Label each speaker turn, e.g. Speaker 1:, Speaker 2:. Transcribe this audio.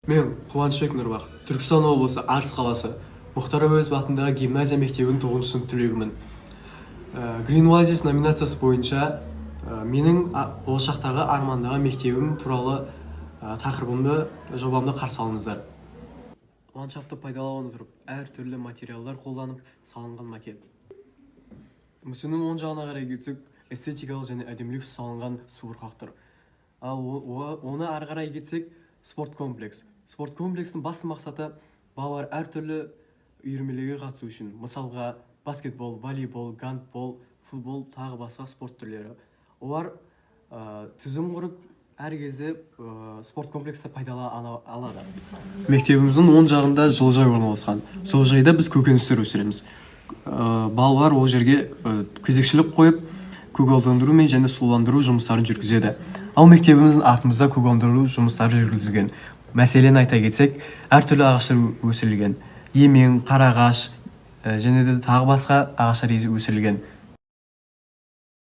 Speaker 1: Мен Қуанышбек Нұрбақ, Түркістан облысы Арыс қаласы Мұхтар Әуезов атындағы гимназия мектебінің 9 сынып түлегімін. Green Oasis номинациясы бойынша менің болашақтағы армандағы мектебім туралы тақырыбымды, жобамды қарсы алыңыздар. Ландшафтты пайдалана отырып, әр түрлі материалдар қолданып салынған макет. Мүсіннің оң жағына қарай кетсек, эстетикалық және әдемілік салынған суырқақ тұр. Ал оны ары қарай кетсек, спорт комплекс. Спорт комплекстің басты мақсаты балалар әр түрлі үйірмелерге қатысу үшін. Мысалға, баскетбол, волейбол, гандбол, футбол, тағы басқа спорт түрлері. Олар тізім құрып, әр кезде спорт комплексті пайдалана алады. Мектебіміздің оң жағында жылыжай орналасқан. Жылыжайда біз көкөністер өсіреміз. Балалар ол жерге кезекшілік қойып, көгалдандырумен және суландыру жұмыстарын жүргізеді. Ал мектебіміздің артымызда көгалдандыру жұмыстары жүргізілген. Мәселен айта кетсек, әртүрлі ағаштар өсірілген. Емен, қарағаш және де тағы басқа ағаштар өсірілген.